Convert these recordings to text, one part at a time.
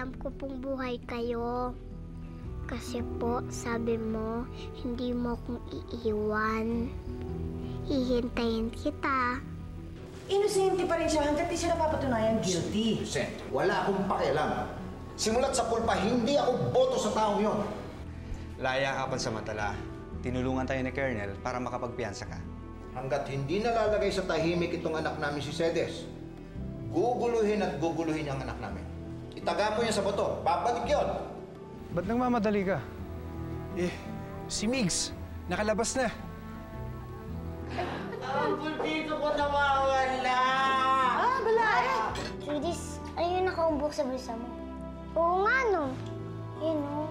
alam ko pong buhay kayo. Kasi po, sabi mo, hindi mo akong iiwan. Hihintayin kita. Inosente pa rin siya hanggat di siya napapatunayan guilty. Vicente, wala akong pakialam. Simulat sa pulpa, hindi ako boto sa taong yon. Laya ka pansamantala. Tinulungan tayo ni Colonel para makapagpiyansa ka. Hanggat hindi nalalagay sa tahimik itong anak namin si Cedes, guguluhin at guguluhin ang anak namin. Itaga mo yan sa boto. Babalik yun. Ba't nagmamadali ka? Si Migs, nakalabas na. Ang dito ko nawawala! Sweeties, ano yung nakaumbok sa bulsa mo? Oo nga, no. Yun, no.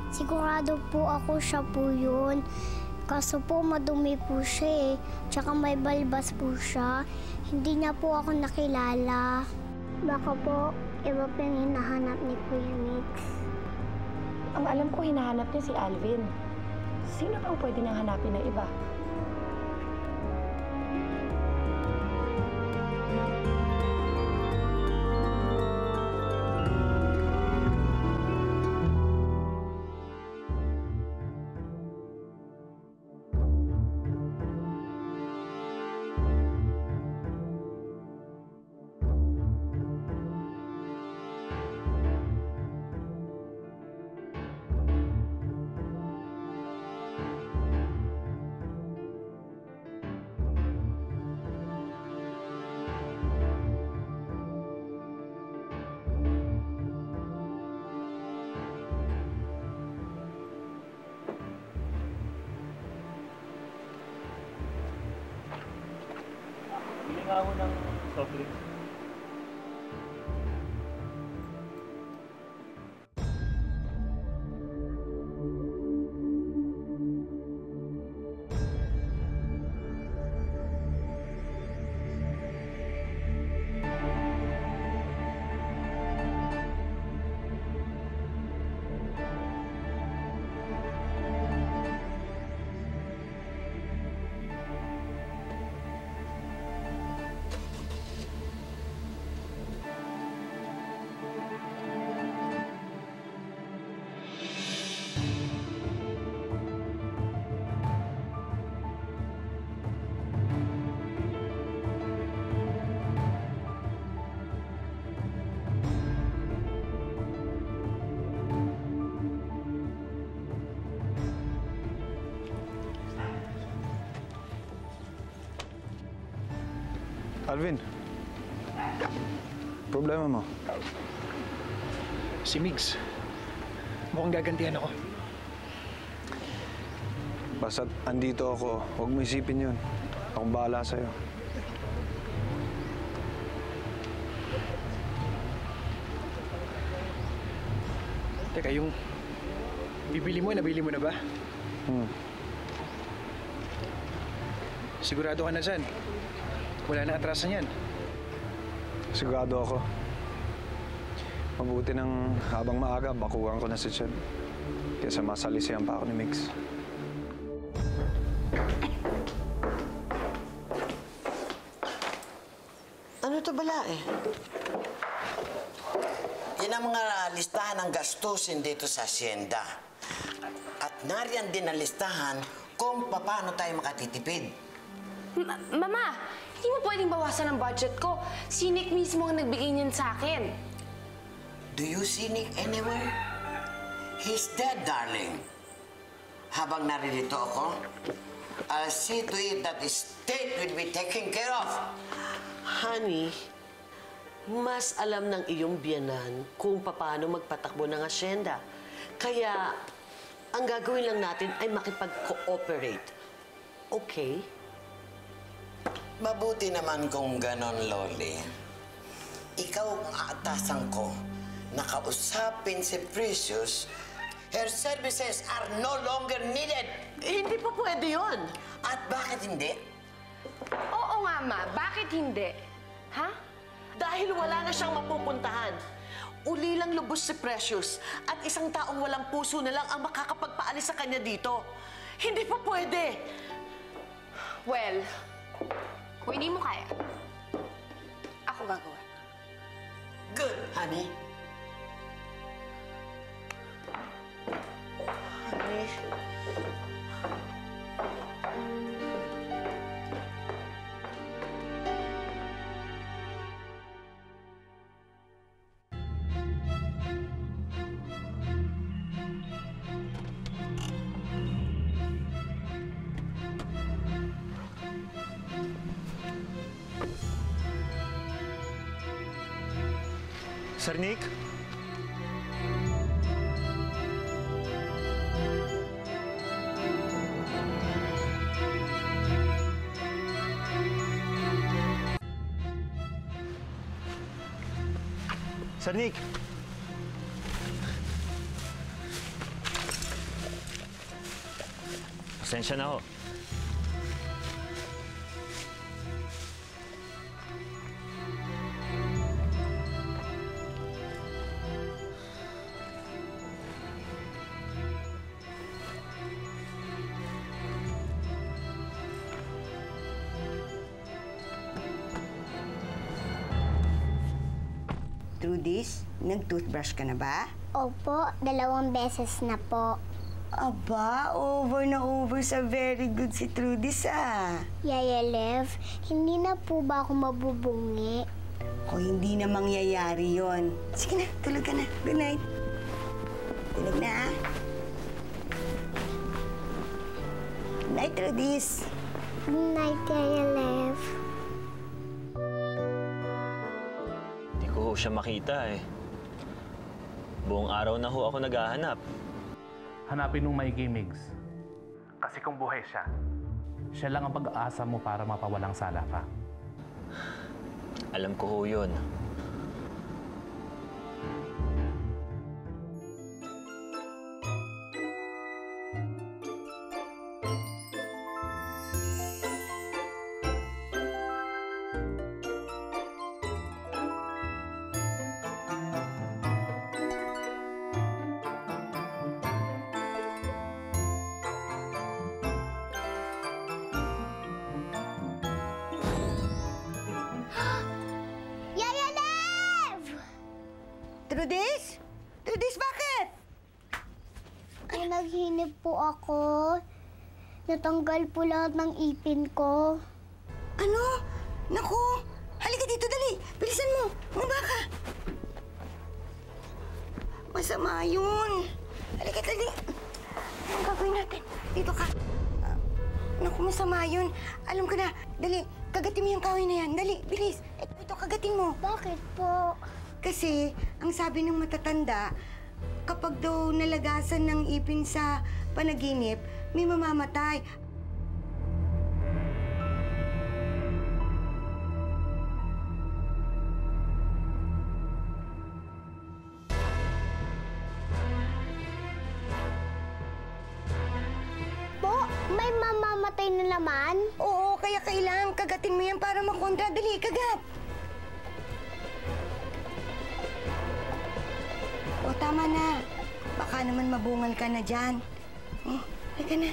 Sigurado po ako siya po yun. Kaso po madumi po siya eh. Tsaka may balbas po siya. Hindi niya po ako nakilala. Baka po, iba pa yung hinahanap ni Kuya Mix. Ang alam ko, hinahanap niya si Alvin. Sino bang pwede nang hanapin ng iba? Bili nga ako ng soft drinks. Alvin, problema mo? Si Migs, mukhang gagantihan ako. Basta't andito ako, huwag mo isipin yun. Akong bahala sa'yo. Teka, yung bibili mo, nabili mo na ba? Sigurado ka na dyan. Wala na atrasan yan. Sigurado ako. Mabuti nang habang maaga, bakuhan ko na si Chen. Kaysa masalisihan pa ako ni Mix. Ano to bala eh? Yan ang mga listahan ng gastusin dito sa asyenda. At nariyan din ang listahan kung paano tayo makatitipid. Mama, hindi mo pwedeng bawasan ang budget ko. Si Nick mismo ang nagbigay niyan sa akin. Do you see Nick anywhere? He's dead, darling. Habang naririto ako, I'll see to it that the state will be taken care of. Honey, mas alam ng iyong biyanan kung paano magpatakbo ng asyenda. Kaya, ang gagawin lang natin ay makipag-cooperate. Okay? Mabuti naman kung ganon, Loli. Ikaw ang aatasan ko na kausapin si Precious. Her services are no longer needed. Hindi pa pwede yun. At bakit hindi? Oo nga, Ma. Bakit hindi? Ha? Dahil wala na siyang mapupuntahan. Ulilang lubos si Precious at isang taong walang puso na lang ang makakapagpaalis sa kanya dito. Hindi pa pwede. Well, kung hindi mo kaya, ako gagawa. Good, honey. Honey. Sir Nick? Sir Nick? Pasensya na ho. Trudis, nag-toothbrush ka na ba? Opo, 2 beses na po. Aba, over na over sa very good si Trudis, ah. Yaya Lev, hindi na po ba ako mabubungi? O hindi na mangyayari yon. Sige na, tulog ka na. Good night. Tulog na, ah. Good night, Trudis. Good night, Yaya Lev. Hindi ko ho siya makita eh. Buong araw na ho ako naghahanap. Hanapin nung may Migs. Kasi kung buhay siya, siya lang ang pag-aasa mo para mapawalang sala ka. Alam ko ho yun. Yaya Lev! Trudis? Trudis, bakit? Ay, naghinip po ako. Natanggal po lahat ng ipin ko. Ano? Naku! Halika dito, dali! Bilisan mo! Bumaba ka! Masama yun! Halika, dali! Anong gagawin natin? Dito ka! Naku, masama yun. Alam ko na. Dali, kagatin mo yung kahoy na yan. Dali, bilis. Ito, kagatin mo. Bakit po? Kasi, ang sabi ng matatanda, kapag daw nalagasan ng ipin sa panaginip, may mamamatay. Po, may mamamatay na naman? Oo, kaya kailangan kagatin mo yan para makontra. Dali, kagat! O, tama na. Baka naman mabungal ka na dyan. Oh, halika na.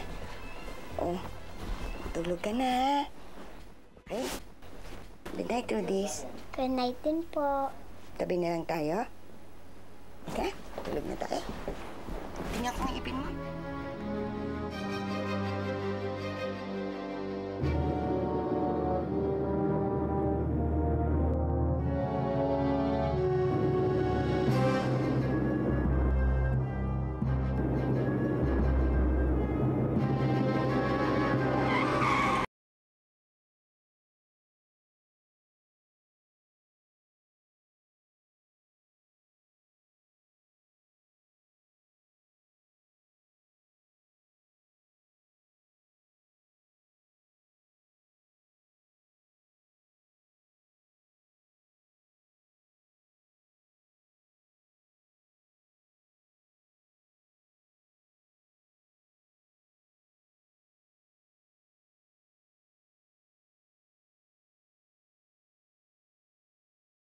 Oh, tulog ka na. Okay? Good night, Trudis. Good night din po. Tabi na lang tayo. Okay? Tulog na tayo.